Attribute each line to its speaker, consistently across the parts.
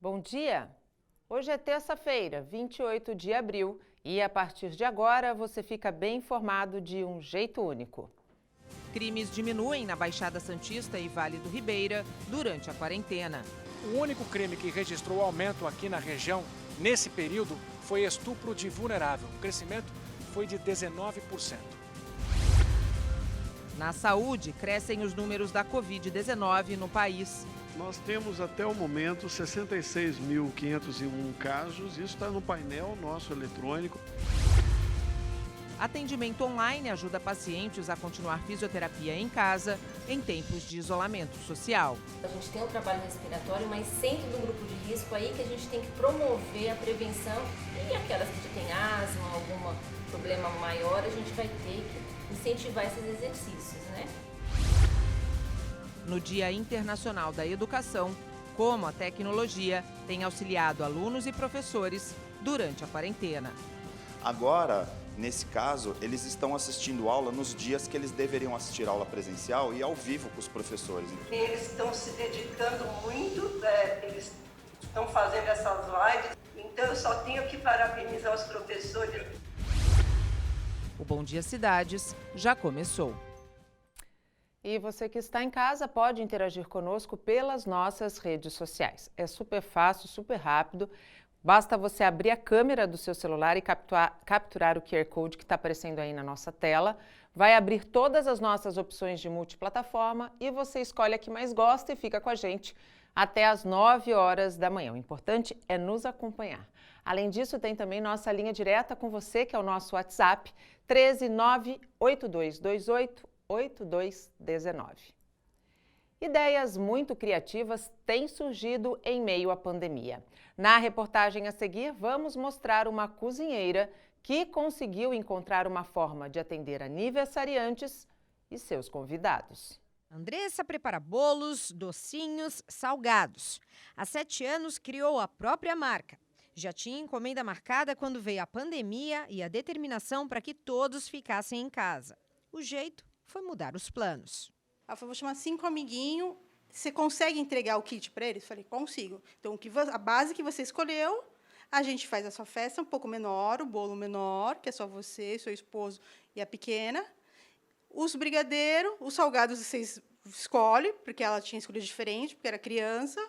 Speaker 1: Bom dia! Hoje é terça-feira, 28 de abril, e a partir de agora você fica bem informado de um jeito único.
Speaker 2: Crimes diminuem na Baixada Santista e Vale do Ribeira durante a quarentena.
Speaker 3: O único crime que registrou aumento aqui na região, nesse período, foi estupro de vulnerável. O crescimento foi de 19%.
Speaker 2: Na saúde, crescem os números da Covid-19 no país.
Speaker 4: Nós temos até o momento 66.501 casos, isso está no painel nosso eletrônico.
Speaker 2: Atendimento online ajuda pacientes a continuar fisioterapia em casa em tempos de isolamento social.
Speaker 5: A gente tem o trabalho respiratório, mas sempre do grupo de risco aí que a gente tem que promover a prevenção e aquelas que têm asma, algum problema maior, a gente vai ter que incentivar esses exercícios, né?
Speaker 2: No Dia Internacional da Educação, como a tecnologia tem auxiliado alunos e professores durante a quarentena.
Speaker 6: Agora, nesse caso, eles estão assistindo aula nos dias que eles deveriam assistir aula presencial e ao vivo com os professores.
Speaker 7: Eles estão se dedicando muito, eles estão fazendo essas lives, então eu só tenho que parabenizar os professores.
Speaker 2: O Bom Dia Cidades já começou.
Speaker 1: E você que está em casa pode interagir conosco pelas nossas redes sociais. É super fácil, super rápido. Basta você abrir a câmera do seu celular e capturar o QR Code que está aparecendo aí na nossa tela. Vai abrir todas as nossas opções de multiplataforma e você escolhe a que mais gosta e fica com a gente até às 9 horas da manhã. O importante é nos acompanhar. Além disso, tem também nossa linha direta com você, que é o nosso WhatsApp, 13982288219. Ideias muito criativas têm surgido em meio à pandemia. Na reportagem a seguir, vamos mostrar uma cozinheira que conseguiu encontrar uma forma de atender aniversariantes e seus convidados.
Speaker 8: Andressa prepara bolos, docinhos, salgados. Há 7 anos criou a própria marca. Já tinha encomenda marcada quando veio a pandemia e a determinação para que todos ficassem em casa. O jeito foi mudar os planos.
Speaker 9: Ela falou, vou chamar 5 amiguinhos, você consegue entregar o kit para eles? Falei, consigo. Então, a base que você escolheu, a gente faz a sua festa um pouco menor, o bolo menor, que é só você, seu esposo e a pequena. Os brigadeiros, os salgados vocês escolhem, porque ela tinha escolhido diferente, porque era criança.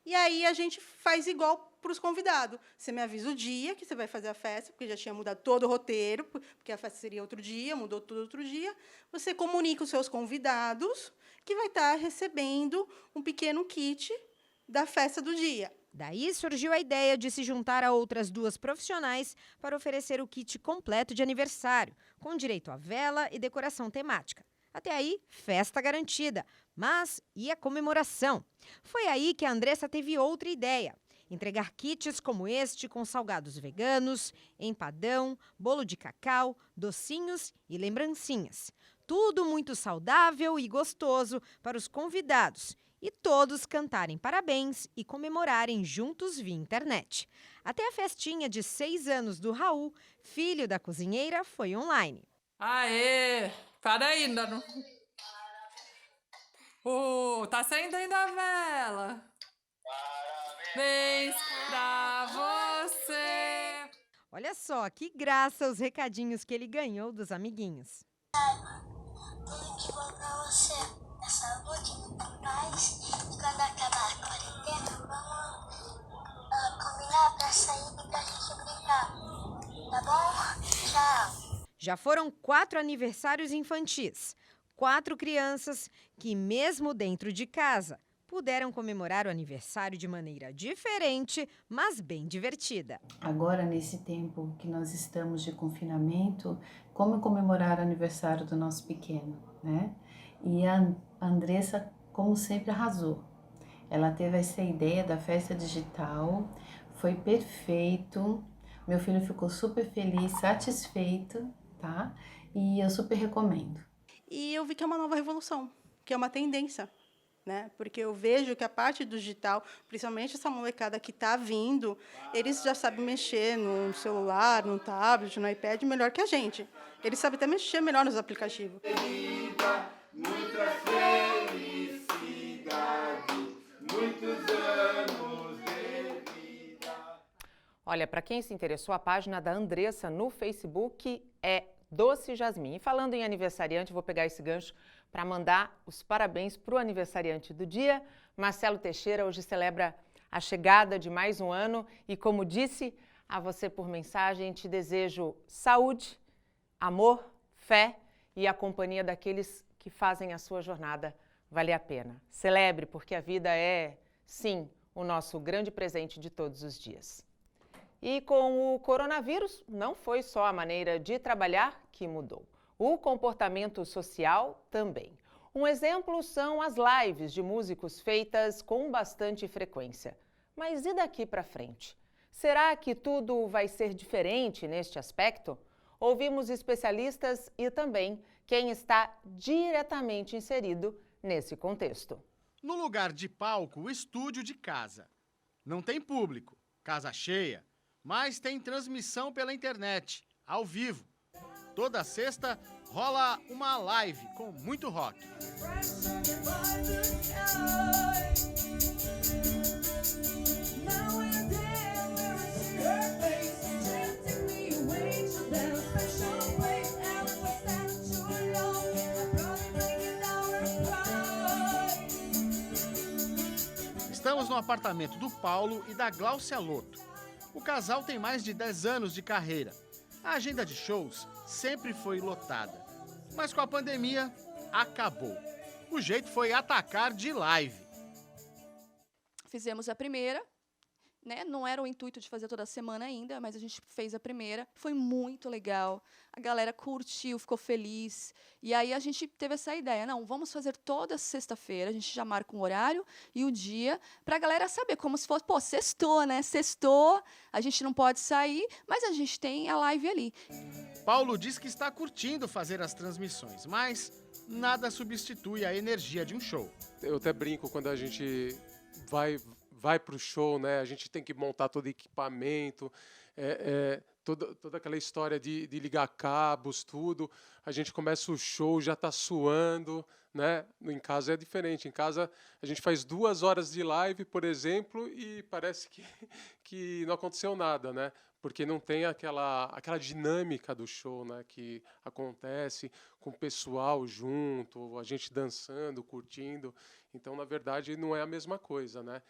Speaker 9: E aí a gente faz igual para os convidados. Você me avisa o dia que você vai fazer a festa, porque já tinha mudado todo o roteiro, porque a festa seria outro dia, mudou tudo outro dia. Você comunica os seus convidados que vai estar recebendo um pequeno kit da festa do dia.
Speaker 8: Daí surgiu a ideia de se juntar a outras 2 profissionais para oferecer o kit completo de aniversário, com direito a vela e decoração temática. Até aí, festa garantida. Mas e a comemoração? Foi aí que a Andressa teve outra ideia. Entregar kits como este com salgados veganos, empadão, bolo de cacau, docinhos e lembrancinhas. Tudo muito saudável e gostoso para os convidados. E todos cantarem parabéns e comemorarem juntos via internet. Até a festinha de 6 anos do Raul, filho da cozinheira, foi online.
Speaker 10: Aê! Para ainda, não... tá acendendo ainda a vela. Parabéns pra você.
Speaker 8: Olha só, que graça os recadinhos que ele ganhou dos amiguinhos.
Speaker 11: Tudo de bom pra você. É saúde, paz. Quando acabar a quarentena, vamos combinar pra sair e pra gente brincar. Tá bom? Tchau.
Speaker 8: Já foram 4 aniversários infantis. 4 crianças que, mesmo dentro de casa, puderam comemorar o aniversário de maneira diferente, mas bem divertida.
Speaker 12: Agora, nesse tempo que nós estamos de confinamento, como comemorar o aniversário do nosso pequeno, né? E a Andressa, como sempre, arrasou. Ela teve essa ideia da festa digital, foi perfeito. Meu filho ficou super feliz, satisfeito, tá? E eu super recomendo.
Speaker 9: E eu vi que é uma nova revolução, que é uma tendência, né? Porque eu vejo que a parte do digital, principalmente essa molecada que está vindo, eles já sabem mexer no celular, no tablet, no iPad melhor que a gente. Eles sabem até mexer melhor nos aplicativos.
Speaker 13: Muita felicidade, muitos anos de
Speaker 1: Olha, para quem se interessou, a página da Andressa no Facebook é Doce Jasmim. E falando em aniversariante, vou pegar esse gancho para mandar os parabéns para o aniversariante do dia. Marcelo Teixeira hoje celebra a chegada de mais um ano e, como disse a você por mensagem, te desejo saúde, amor, fé e a companhia daqueles que fazem a sua jornada valer a pena. Celebre, porque a vida é, sim, o nosso grande presente de todos os dias. E com o coronavírus, não foi só a maneira de trabalhar que mudou. O comportamento social também. Um exemplo são as lives de músicos feitas com bastante frequência. Mas e daqui para frente? Será que tudo vai ser diferente neste aspecto? Ouvimos especialistas e também quem está diretamente inserido nesse contexto.
Speaker 14: No lugar de palco, o estúdio de casa. Não tem público, casa cheia, mas tem transmissão pela internet, ao vivo. Toda sexta rola uma live com muito rock. Estamos no apartamento do Paulo e da Gláucia Lotto. O casal tem mais de 10 anos de carreira. A agenda de shows sempre foi lotada. Mas com a pandemia, acabou. O jeito foi atacar de live.
Speaker 15: Fizemos a primeira, né? Não era o intuito de fazer toda semana ainda, mas a gente fez a primeira. Foi muito legal. A galera curtiu, ficou feliz. E aí a gente teve essa ideia. Não, vamos fazer toda sexta-feira. A gente já marca um horário e o dia para a galera saber, como se fosse, pô, sextou, né? Sextou, a gente não pode sair, mas a gente tem a live ali.
Speaker 14: Paulo diz que está curtindo fazer as transmissões, mas nada substitui a energia de um show.
Speaker 16: Eu até brinco quando a gente vai para o show, né? A gente tem que montar todo o equipamento, toda aquela história de ligar cabos, tudo. A gente começa o show, já está suando, né? Em casa é diferente. Em casa a gente faz 2 horas de live, por exemplo, e parece que não aconteceu nada, né? Porque não tem aquela dinâmica do show, né? Que acontece com o pessoal junto, a gente dançando, curtindo. Então, na verdade, não é a mesma coisa, né?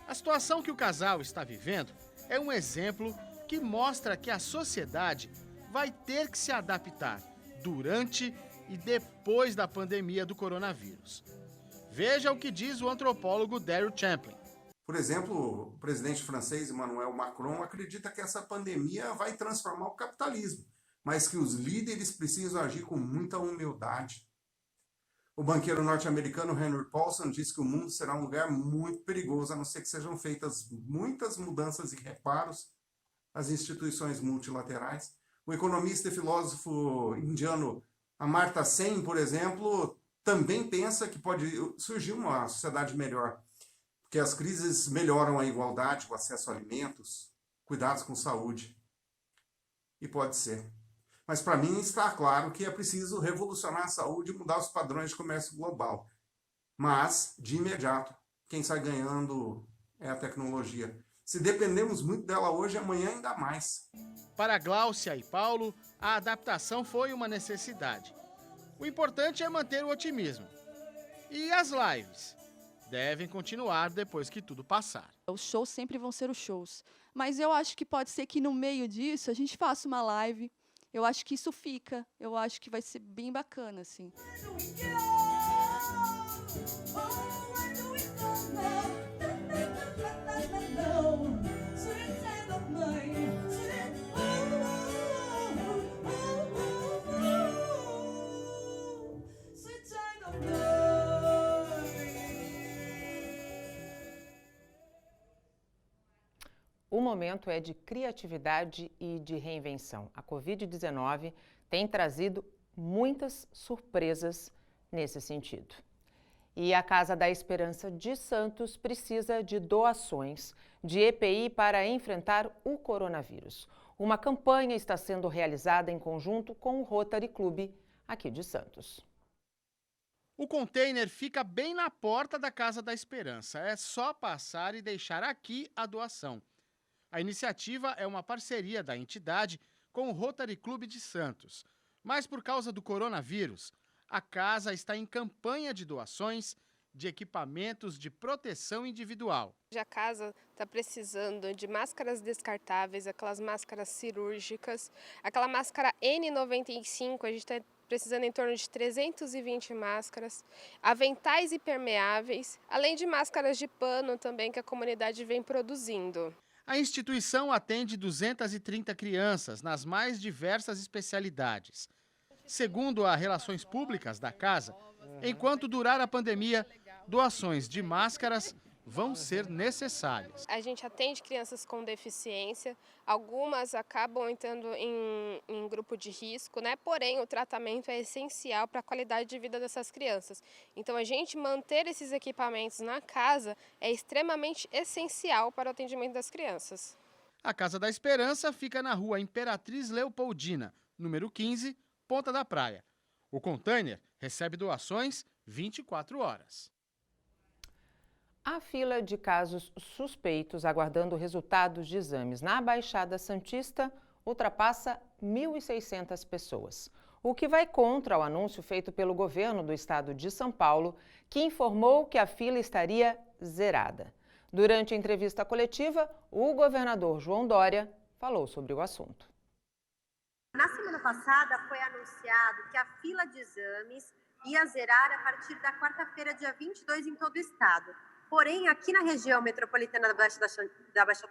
Speaker 14: A situação que o casal está vivendo é um exemplo que mostra que a sociedade vai ter que se adaptar durante e depois da pandemia do coronavírus. Veja o que diz o antropólogo Daryl Champlin.
Speaker 17: Por exemplo, o presidente francês Emmanuel Macron acredita que essa pandemia vai transformar o capitalismo, mas que os líderes precisam agir com muita humildade. O banqueiro norte-americano Henry Paulson diz que o mundo será um lugar muito perigoso, a não ser que sejam feitas muitas mudanças e reparos às instituições multilaterais. O economista e filósofo indiano Amartya Sen, por exemplo, também pensa que pode surgir uma sociedade melhor, porque as crises melhoram a igualdade, o acesso a alimentos, cuidados com saúde. E pode ser. Mas para mim está claro que é preciso revolucionar a saúde e mudar os padrões de comércio global. Mas, de imediato, quem sai ganhando é a tecnologia. Se dependemos muito dela hoje, amanhã ainda mais.
Speaker 14: Para Gláucia e Paulo, a adaptação foi uma necessidade. O importante é manter o otimismo. E as lives devem continuar depois que tudo passar.
Speaker 15: Os shows sempre vão ser os shows. Mas eu acho que pode ser que no meio disso a gente faça uma live. Eu acho que isso fica. Eu acho que vai ser bem bacana, assim.
Speaker 1: O momento é de criatividade e de reinvenção. A Covid-19 tem trazido muitas surpresas nesse sentido. E a Casa da Esperança de Santos precisa de doações de EPI para enfrentar o coronavírus. Uma campanha está sendo realizada em conjunto com o Rotary Club aqui de Santos.
Speaker 14: O container fica bem na porta da Casa da Esperança. É só passar e deixar aqui a doação. A iniciativa é uma parceria da entidade com o Rotary Club de Santos. Mas por causa do coronavírus, a casa está em campanha de doações de equipamentos de proteção individual.
Speaker 18: A casa está precisando de máscaras descartáveis, aquelas máscaras cirúrgicas, aquela máscara N95, a gente está precisando em torno de 320 máscaras, aventais impermeáveis, além de máscaras de pano também que a comunidade vem produzindo.
Speaker 14: A instituição atende 230 crianças nas mais diversas especialidades. Segundo as Relações Públicas da casa, enquanto durar a pandemia, doações de máscaras vão ser necessárias.
Speaker 18: A gente atende crianças com deficiência, algumas acabam entrando em grupo de risco, né? Porém, o tratamento é essencial para a qualidade de vida dessas crianças. Então, a gente manter esses equipamentos na casa é extremamente essencial para o atendimento das crianças.
Speaker 14: A Casa da Esperança fica na rua Imperatriz Leopoldina, número 15, Ponta da Praia. O container recebe doações 24 horas.
Speaker 1: A fila de casos suspeitos aguardando resultados de exames na Baixada Santista ultrapassa 1.600 pessoas, o que vai contra o anúncio feito pelo governo do estado de São Paulo, que informou que a fila estaria zerada. Durante a entrevista coletiva, o governador João Dória falou sobre o assunto.
Speaker 19: Na semana passada foi anunciado que a fila de exames ia zerar a partir da quarta-feira, dia 22, em todo o estado. Porém, aqui na região metropolitana da Baixada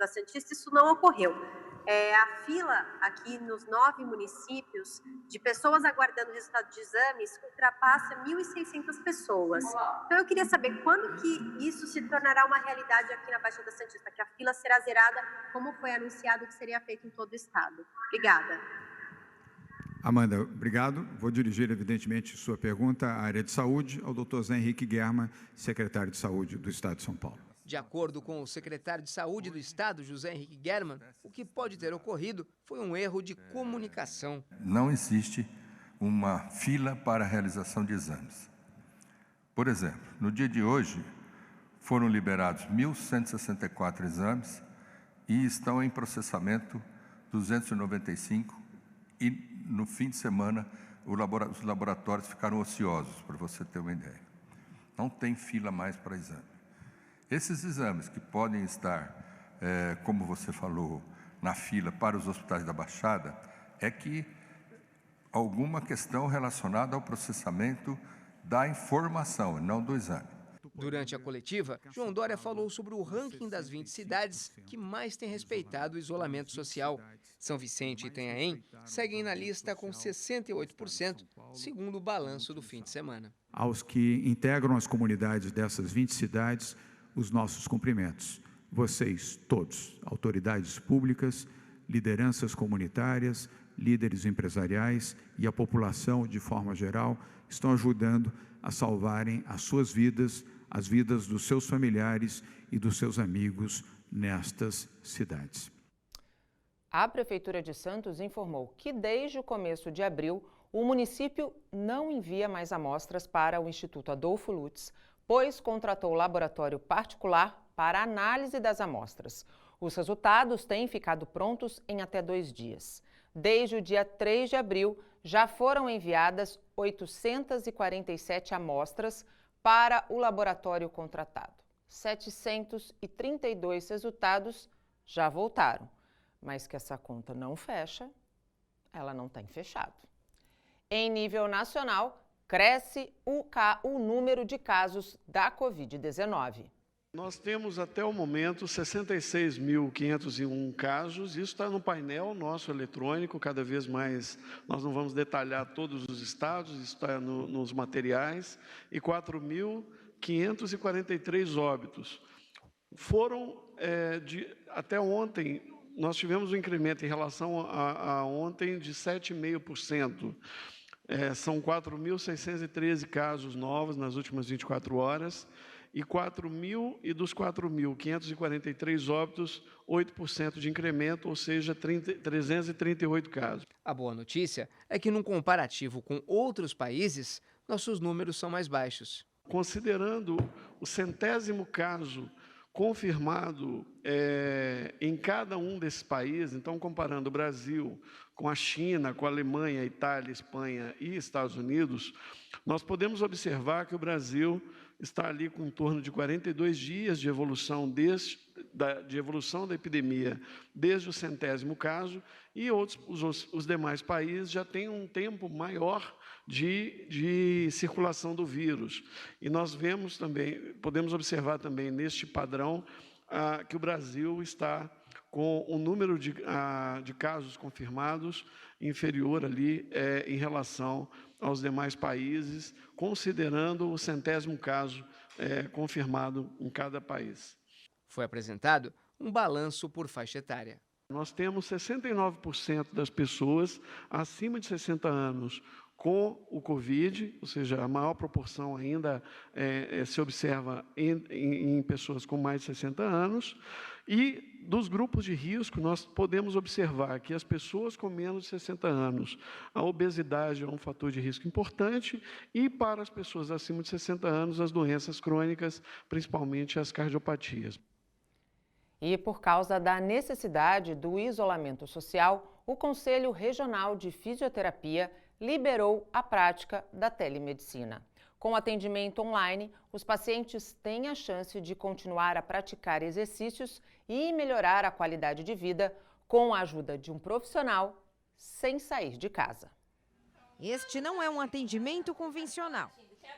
Speaker 19: Santista, isso não ocorreu. A fila aqui nos 9 municípios de pessoas aguardando o resultado de exames ultrapassa 1.600 pessoas. Então, eu queria saber quando que isso se tornará uma realidade aqui na Baixada Santista, que a fila será zerada, como foi anunciado que seria feito em todo o estado. Obrigada.
Speaker 20: Amanda, obrigado. Vou dirigir, evidentemente, sua pergunta à área de saúde, ao Dr. Zé Henrique German, secretário de Saúde do Estado de São Paulo.
Speaker 21: De acordo com o secretário de Saúde do Estado, José Henrique German, o que pode ter ocorrido foi um erro de comunicação.
Speaker 22: Não existe uma fila para a realização de exames. Por exemplo, no dia de hoje, foram liberados 1.164 exames e estão em processamento 295 e no fim de semana, os laboratórios ficaram ociosos, para você ter uma ideia. Não tem fila mais para exame. Esses exames que podem estar, como você falou, na fila para os hospitais da Baixada, é que alguma questão relacionada ao processamento da informação, não do exame.
Speaker 21: Durante a coletiva, João Dória falou sobre o ranking das 20 cidades que mais têm respeitado o isolamento social. São Vicente e Itanhaém seguem na lista com 68%, segundo o balanço do fim de semana.
Speaker 20: Aos que integram as comunidades dessas 20 cidades, os nossos cumprimentos. Vocês todos, autoridades públicas, lideranças comunitárias, líderes empresariais e a população de forma geral, estão ajudando a salvarem as suas vidas, as vidas dos seus familiares e dos seus amigos nestas cidades.
Speaker 1: A Prefeitura de Santos informou que desde o começo de abril, o município não envia mais amostras para o Instituto Adolfo Lutz, pois contratou laboratório particular para análise das amostras. Os resultados têm ficado prontos em até 2 dias. Desde o dia 3 de abril, já foram enviadas 847 amostras para o laboratório contratado. 732 resultados já voltaram, mas que essa conta não fecha, ela não tem fechado. Em nível nacional, cresce o número de casos da Covid-19.
Speaker 4: Nós temos até o momento 66.501 casos, isso está no painel nosso eletrônico, cada vez mais nós não vamos detalhar todos os estados, isso está nos materiais, e 4.543 óbitos. Foram, até ontem, nós tivemos um incremento em relação a ontem de 7,5%. São 4.613 casos novos nas últimas 24 horas, e dos 4.543 óbitos, 8% de incremento, ou seja, 338 casos.
Speaker 21: A boa notícia é que, num comparativo com outros países, nossos números são mais baixos.
Speaker 4: Considerando o 100º caso confirmado em cada um desses países. Então, comparando o Brasil com a China, com a Alemanha, Itália, Espanha e Estados Unidos, nós podemos observar que o Brasil está ali com em torno de 42 dias de evolução da epidemia desde o 100º caso, e os demais países já têm um tempo maior de circulação do vírus. E nós vemos também, podemos observar também neste padrão que o Brasil está com o número de casos confirmados inferior ali em relação aos demais países, considerando o 100º caso confirmado em cada país.
Speaker 21: Foi apresentado um balanço por faixa etária.
Speaker 4: Nós temos 69% das pessoas acima de 60 anos com o Covid, ou seja, a maior proporção ainda se observa em pessoas com mais de 60 anos, e dos grupos de risco nós podemos observar que as pessoas com menos de 60 anos, a obesidade é um fator de risco importante, e para as pessoas acima de 60 anos, as doenças crônicas, principalmente as cardiopatias.
Speaker 1: E por causa da necessidade do isolamento social, o Conselho Regional de Fisioterapia liberou a prática da telemedicina. Com atendimento online, os pacientes têm a chance de continuar a praticar exercícios e melhorar a qualidade de vida com a ajuda de um profissional sem sair de casa.
Speaker 8: Este não é um atendimento convencional.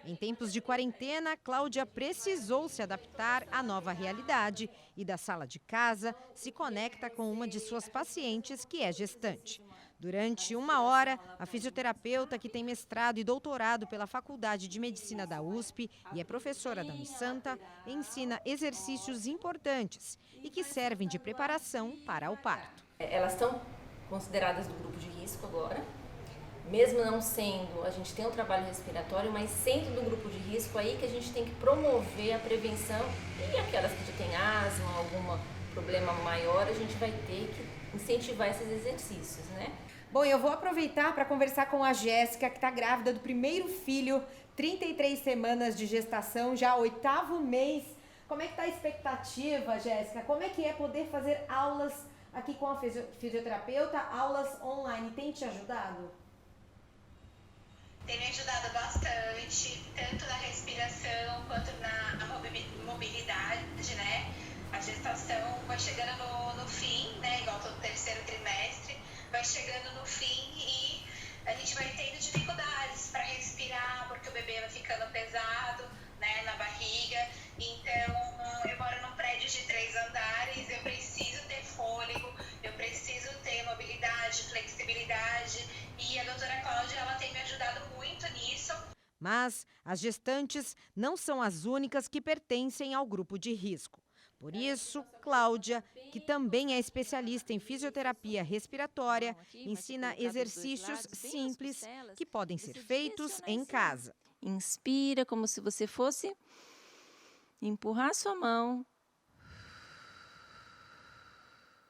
Speaker 8: Em tempos de quarentena, Cláudia precisou se adaptar à nova realidade e da sala de casa se conecta com uma de suas pacientes que é gestante. Durante 1 hora, a fisioterapeuta, que tem mestrado e doutorado pela Faculdade de Medicina da USP e é professora da Unisanta, ensina exercícios importantes e que servem de preparação para o parto.
Speaker 3: Elas estão consideradas do grupo de risco agora. Mesmo não sendo, a gente tem um trabalho respiratório, mas sendo do grupo de risco, aí que a gente tem que promover a prevenção, e aquelas que já têm asma, algum problema maior, a gente vai ter que incentivar esses exercícios, né?
Speaker 8: Bom, eu vou aproveitar para conversar com a Jéssica, que está grávida do primeiro filho, 33 semanas de gestação, já 8º mês. Como é que está a expectativa, Jéssica? Como é que é poder fazer aulas aqui com a fisioterapeuta, aulas online? Tem te ajudado?
Speaker 5: Tem me ajudado bastante, tanto na respiração quanto na mobilidade, né? A gestação vai chegando no fim, né? Igual todo 3º trimestre, vai chegando no fim e a gente vai tendo dificuldades para respirar, porque o bebê vai ficando pesado, né? Na barriga. Então, eu moro num prédio de 3 andares, eu preciso ter fôlego, eu preciso ter mobilidade, flexibilidade, e a doutora Cláudia, ela tem me ajudado muito nisso.
Speaker 8: Mas as gestantes não são as únicas que pertencem ao grupo de risco. Por isso, Cláudia, que também é especialista em fisioterapia respiratória, ensina exercícios simples que podem ser feitos em casa.
Speaker 3: Inspira como se você fosse empurrar sua mão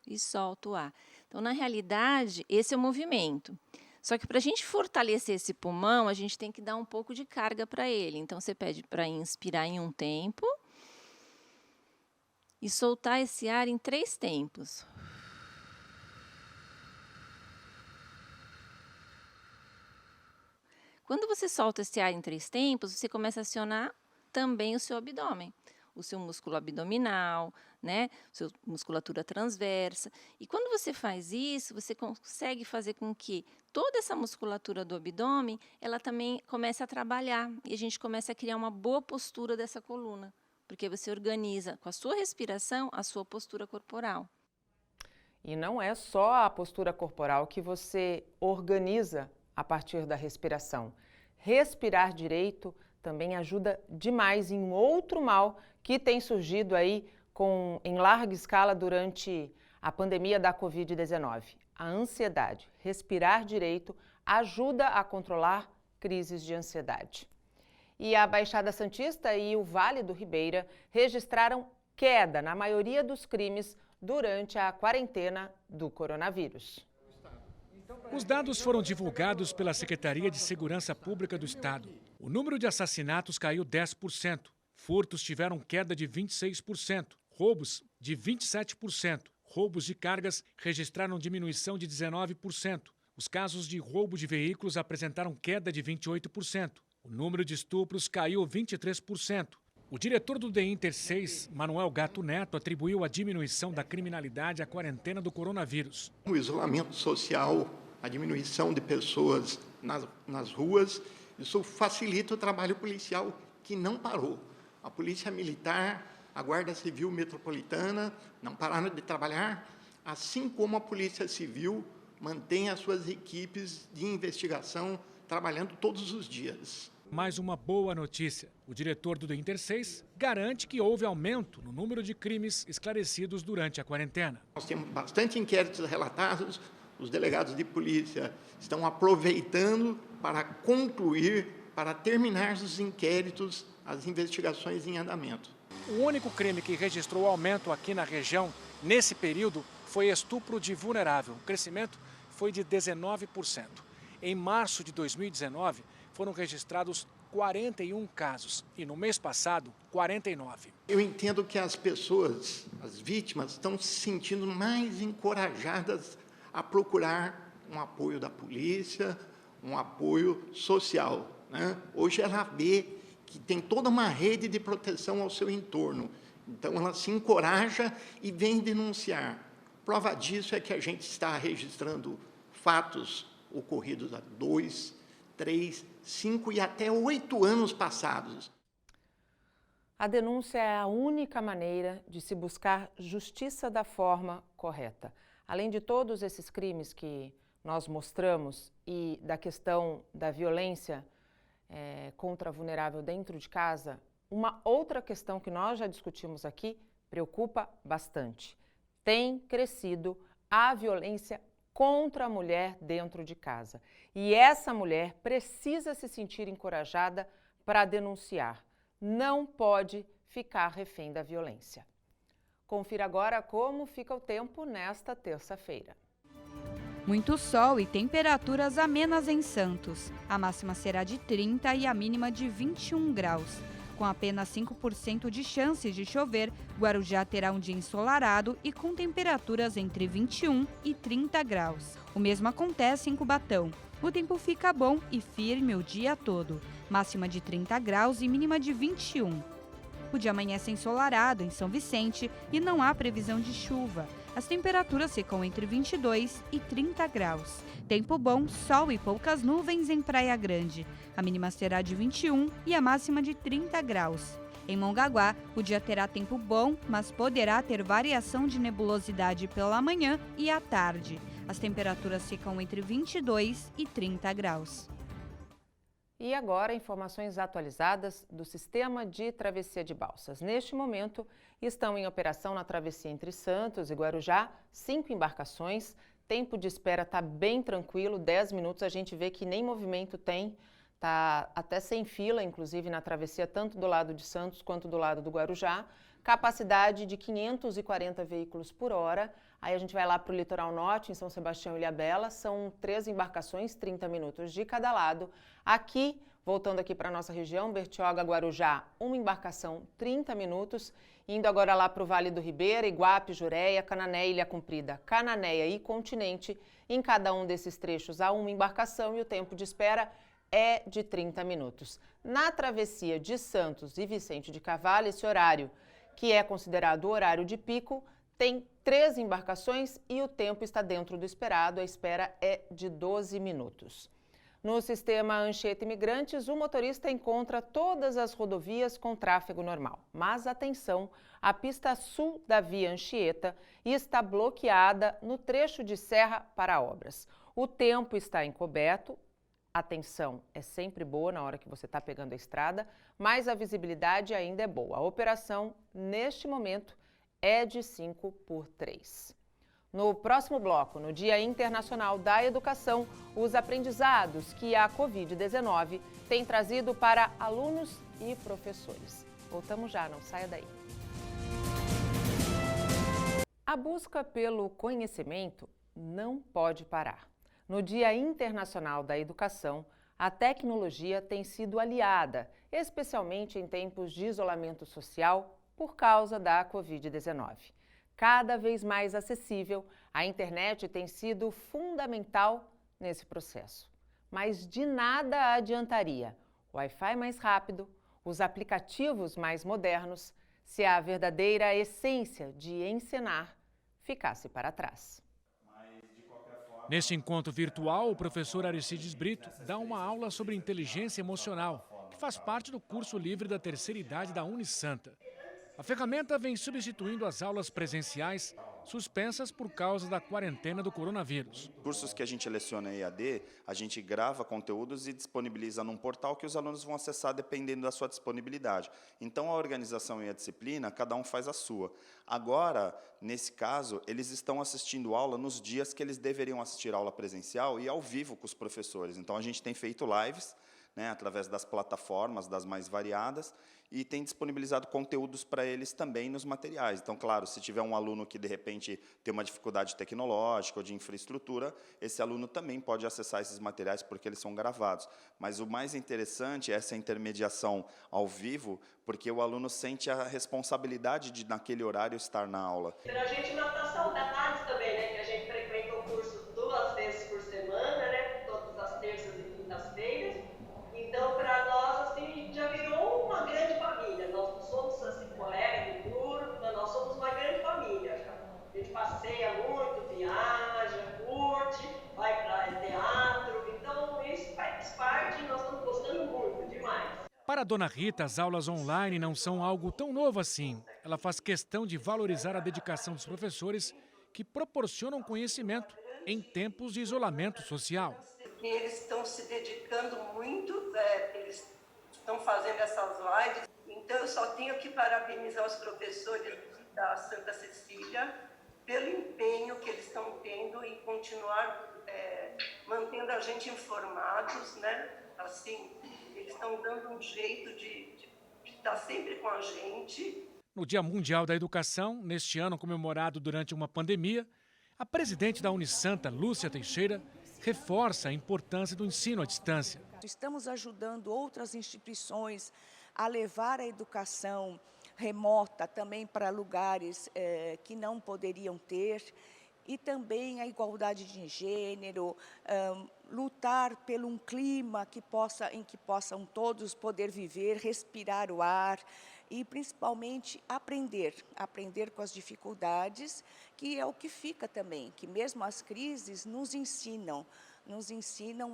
Speaker 3: e solta o ar. Então, na realidade, esse é o movimento. Só que para a gente fortalecer esse pulmão, a gente tem que dar um pouco de carga para ele. Então, você pede para inspirar em um tempo e soltar esse ar em 3 tempos. Quando você solta esse ar em 3 tempos, você começa a acionar também o seu abdômen, o seu músculo abdominal, né? Sua musculatura transversa. E quando você faz isso, você consegue fazer com que toda essa musculatura do abdômen, ela também comece a trabalhar e a gente começa a criar uma boa postura dessa coluna, porque você organiza com a sua respiração a sua postura corporal.
Speaker 1: E não é só a postura corporal que você organiza a partir da respiração. Respirar direito também ajuda demais em outro mal que tem surgido aí em larga escala durante a pandemia da Covid-19. A ansiedade. Respirar direito ajuda a controlar crises de ansiedade. E a Baixada Santista e o Vale do Ribeira registraram queda na maioria dos crimes durante a quarentena do coronavírus.
Speaker 23: Os dados foram divulgados pela Secretaria de Segurança Pública do Estado. O número de assassinatos caiu 10%, furtos tiveram queda de 26%, roubos de 27%. Roubos de cargas registraram diminuição de 19%. Os casos de roubo de veículos apresentaram queda de 28%. O número de estupros caiu 23%. O diretor do DINTER 6, Manuel Gato Neto, atribuiu a diminuição da criminalidade à quarentena do coronavírus.
Speaker 2: O isolamento social, a diminuição de pessoas nas ruas, isso facilita o trabalho policial, que não parou. A Polícia Militar, a Guarda Civil Metropolitana não pararam de trabalhar, assim como a Polícia Civil mantém as suas equipes de investigação trabalhando todos os dias.
Speaker 23: Mais uma boa notícia. O diretor do DINTER 6 garante que houve aumento no número de crimes esclarecidos durante a quarentena.
Speaker 2: Nós temos bastante inquéritos relatados, os delegados de polícia estão aproveitando para concluir, para terminar os inquéritos, as investigações em andamento.
Speaker 23: O único crime que registrou aumento aqui na região nesse período foi estupro de vulnerável. O crescimento foi de 19%. Em março de 2019, foram registrados 41 casos e no mês passado, 49.
Speaker 2: Eu entendo que as pessoas, as vítimas, estão se sentindo mais encorajadas a procurar um apoio da polícia, um apoio social, né? Hoje ela vê que tem toda uma rede de proteção ao seu entorno. Então, ela se encoraja e vem denunciar. Prova disso é que a gente está registrando fatos ocorridos há 2, 3, 5 e até 8 anos passados.
Speaker 1: A denúncia é a única maneira de se buscar justiça da forma correta. Além de todos esses crimes que nós mostramos e da questão da violência contra a vulnerável dentro de casa, uma outra questão que nós já discutimos aqui preocupa bastante. Tem crescido a violência contra a mulher dentro de casa. E essa mulher precisa se sentir encorajada para denunciar. Não pode ficar refém da violência. Confira agora como fica o tempo nesta terça-feira.
Speaker 6: Muito sol e temperaturas amenas em Santos. A máxima será de 30 e a mínima de 21 graus. Com apenas 5% de chances de chover, Guarujá terá um dia ensolarado e com temperaturas entre 21 e 30 graus. O mesmo acontece em Cubatão. O tempo fica bom e firme o dia todo. Máxima de 30 graus e mínima de 21. O dia amanhece ensolarado em São Vicente e não há previsão de chuva. As temperaturas ficam entre 22 e 30 graus. Tempo bom, sol e poucas nuvens em Praia Grande. A mínima será de 21 e a máxima de 30 graus. Em Mongaguá, o dia terá tempo bom, mas poderá ter variação de nebulosidade pela manhã e à tarde. As temperaturas ficam entre 22 e 30 graus.
Speaker 1: E agora, informações atualizadas do sistema de travessia de balsas. Neste momento, estão em operação na travessia entre Santos e Guarujá 5 embarcações. Tempo de espera está bem tranquilo, 10 minutos. A gente vê que nem movimento tem, está até sem fila, inclusive na travessia, tanto do lado de Santos quanto do lado do Guarujá. Capacidade de 540 veículos por hora. Aí a gente vai lá para o litoral norte, em São Sebastião e Ilhabela. São 3 embarcações, 30 minutos de cada lado. Aqui, voltando aqui para a nossa região, Bertioga, Guarujá, uma embarcação, 30 minutos. Indo agora lá para o Vale do Ribeira, Iguape, Jureia, Cananéia, Ilha Comprida, Cananéia e Continente. Em cada um desses trechos há uma embarcação e o tempo de espera é de 30 minutos. Na travessia de Santos e Vicente de Carvalho, esse horário, que é considerado o horário de pico, tem 3 embarcações e o tempo está dentro do esperado, a espera é de 12 minutos. No sistema Anchieta Imigrantes, o motorista encontra todas as rodovias com tráfego normal. Mas atenção, a pista sul da via Anchieta está bloqueada no trecho de serra para obras. O tempo está encoberto, atenção é sempre boa na hora que você está pegando a estrada, mas a visibilidade ainda é boa. A operação, neste momento, é de 5x3. No próximo bloco, no Dia Internacional da Educação, os aprendizados que a Covid-19 tem trazido para alunos e professores. Voltamos já, não saia daí. A busca pelo conhecimento não pode parar. No Dia Internacional da Educação, a tecnologia tem sido aliada, especialmente em tempos de isolamento social por causa da Covid-19. Cada vez mais acessível, a internet tem sido fundamental nesse processo. Mas de nada adiantaria o Wi-Fi mais rápido, os aplicativos mais modernos, se a verdadeira essência de ensinar ficasse para trás.
Speaker 23: Neste encontro virtual, o professor Aristides Brito dá uma aula sobre inteligência emocional, que faz parte do curso livre da terceira idade da Unisanta. A ferramenta vem substituindo as aulas presenciais suspensas por causa da quarentena do coronavírus.
Speaker 7: Cursos que a gente leciona EAD, a gente grava conteúdos e disponibiliza num portal que os alunos vão acessar dependendo da sua disponibilidade. Então, a organização e a disciplina, cada um faz a sua. Agora, nesse caso, eles estão assistindo aula nos dias que eles deveriam assistir aula presencial e ao vivo com os professores. Então, a gente tem feito lives, através das plataformas, das mais variadas, e tem disponibilizado conteúdos para eles também nos materiais. Então, claro, se tiver um aluno que, de repente, tem uma dificuldade tecnológica ou de infraestrutura, esse aluno também pode acessar esses materiais porque eles são gravados. Mas o mais interessante é essa intermediação ao vivo, porque o aluno sente a responsabilidade de, naquele horário, estar na aula.
Speaker 10: A gente mata saudades também, que a gente frequenta o curso 2 vezes por semana, todas as terças e quintas-feiras. Então, para nós, assim, já virou uma grande família. Nós não somos, assim, colegas de turma, nós somos uma grande família. A gente passeia muito, viaja, curte, vai para teatro. Então, isso faz parte e nós estamos gostando muito, demais.
Speaker 23: Para a dona Rita, as aulas online não são algo tão novo assim. Ela faz questão de valorizar a dedicação dos professores que proporcionam conhecimento em tempos de isolamento social.
Speaker 11: E eles estão se dedicando muito, eles estão fazendo essas lives. Então, eu só tenho que parabenizar os professores da Santa Cecília pelo empenho que eles estão tendo em continuar mantendo a gente informados, Assim, eles estão dando um jeito de estar sempre com a gente.
Speaker 23: No Dia Mundial da Educação, neste ano comemorado durante uma pandemia, a presidente da Unisanta, Lúcia Teixeira, reforça a importância do ensino à distância.
Speaker 24: Estamos ajudando outras instituições a levar a educação remota também para lugares que não poderiam ter, e também a igualdade de gênero, lutar por um clima em que possam todos poder viver, respirar o ar e, principalmente, aprender com as dificuldades, que é o que fica também, que mesmo as crises nos ensinam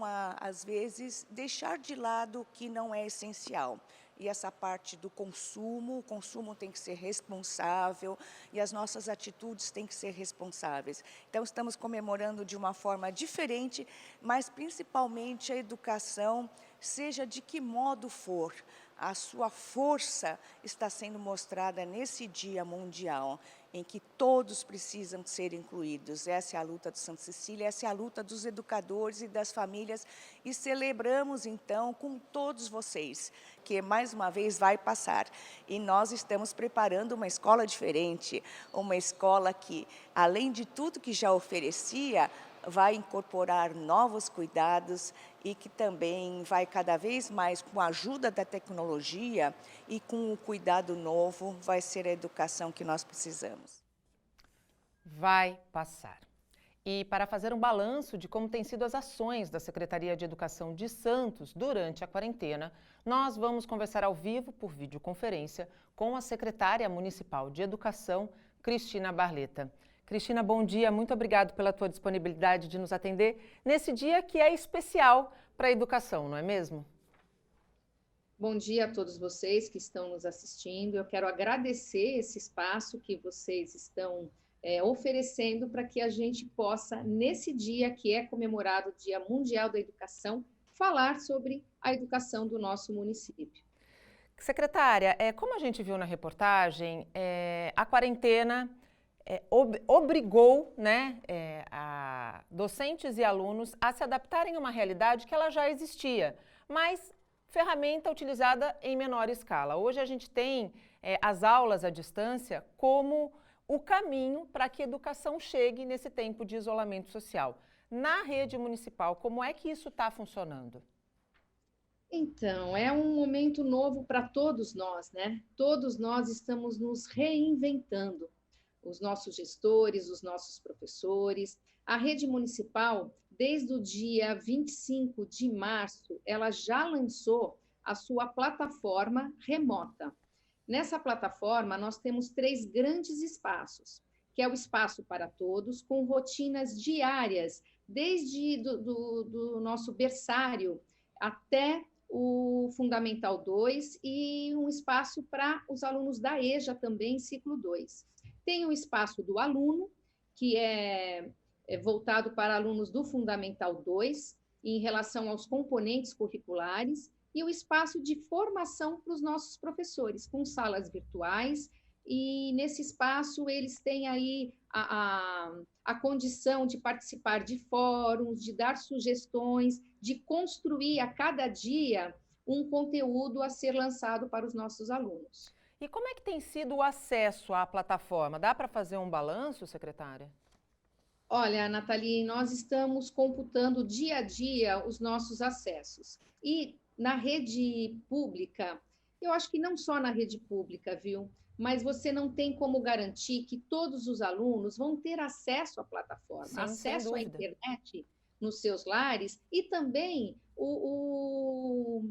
Speaker 24: a, às vezes, deixar de lado o que não é essencial. E essa parte do consumo, o consumo tem que ser responsável e as nossas atitudes têm que ser responsáveis. Então, estamos comemorando de uma forma diferente, mas principalmente a educação, seja de que modo for, a sua força está sendo mostrada nesse Dia Mundial, em que todos precisam ser incluídos. Essa é a luta de Santa Cecília, essa é a luta dos educadores e das famílias, e celebramos, então, com todos vocês, que mais uma vez vai passar. E nós estamos preparando uma escola diferente, uma escola que, além de tudo que já oferecia, vai incorporar novos cuidados e que também vai cada vez mais, com a ajuda da tecnologia e com o cuidado novo, vai ser a educação que nós precisamos.
Speaker 1: Vai passar. E para fazer um balanço de como têm sido as ações da Secretaria de Educação de Santos durante a quarentena, nós vamos conversar ao vivo por videoconferência com a secretária municipal de Educação, Cristina Barleta. Cristina, bom dia. Muito obrigado pela tua disponibilidade de nos atender nesse dia que é especial para a educação, não é mesmo?
Speaker 25: Bom dia a todos vocês que estão nos assistindo. Eu quero agradecer esse espaço que vocês estão oferecendo para que a gente possa, nesse dia que é comemorado o Dia Mundial da Educação, falar sobre a educação do nosso município.
Speaker 1: Secretária, como a gente viu na reportagem, a quarentena obrigou a docentes e alunos a se adaptarem a uma realidade que ela já existia, mas ferramenta utilizada em menor escala. Hoje a gente tem as aulas à distância como o caminho para que a educação chegue nesse tempo de isolamento social. Na rede municipal, como é que isso está funcionando?
Speaker 25: Então, é um momento novo para todos nós, né? Todos nós estamos nos reinventando. Os nossos gestores, os nossos professores. A rede municipal, desde o dia 25 de março, ela já lançou a sua plataforma remota. Nessa plataforma, nós temos 3 grandes espaços, que é o espaço para todos, com rotinas diárias, desde do nosso berçário até o Fundamental 2 e um espaço para os alunos da EJA também, ciclo 2. Tem o espaço do aluno, que é voltado para alunos do Fundamental 2, em relação aos componentes curriculares, e o espaço de formação para os nossos professores, com salas virtuais, e nesse espaço eles têm aí a condição de participar de fóruns, de dar sugestões, de construir a cada dia um conteúdo a ser lançado para os nossos alunos.
Speaker 1: E como é que tem sido o acesso à plataforma? Dá para fazer um balanço, secretária?
Speaker 25: Olha, Nathalie, nós estamos computando dia a dia os nossos acessos. E na rede pública, eu acho que não só na rede pública, viu? Mas você não tem como garantir que todos os alunos vão ter acesso à plataforma,
Speaker 1: Sim,
Speaker 25: acesso à internet nos seus lares e também o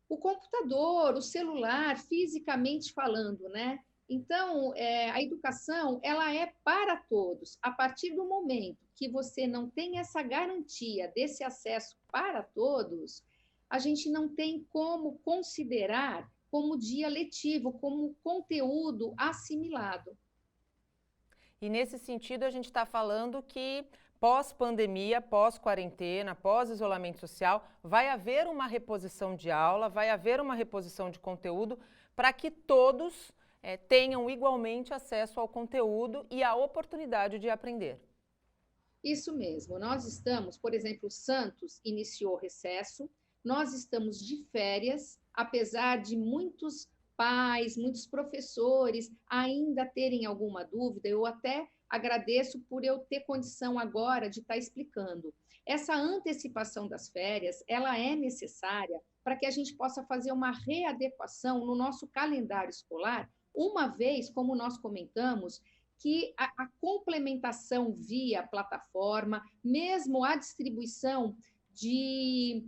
Speaker 25: computador, o celular, fisicamente falando, né? Então, a educação, ela é para todos. A partir do momento que você não tem essa garantia desse acesso para todos, a gente não tem como considerar como dia letivo, como conteúdo assimilado.
Speaker 1: E nesse sentido, a gente está falando que pós-pandemia, pós-quarentena, pós-isolamento social, vai haver uma reposição de aula, vai haver uma reposição de conteúdo para que todos tenham igualmente acesso ao conteúdo e a oportunidade de aprender.
Speaker 25: Isso mesmo. Nós estamos, por exemplo, Santos iniciou recesso, nós estamos de férias, apesar de muitos pais, muitos professores ainda terem alguma dúvida, eu até agradeço por eu ter condição agora de estar explicando. Essa antecipação das férias, ela é necessária para que a gente possa fazer uma readequação no nosso calendário escolar, uma vez, como nós comentamos, que a complementação via plataforma, mesmo a distribuição de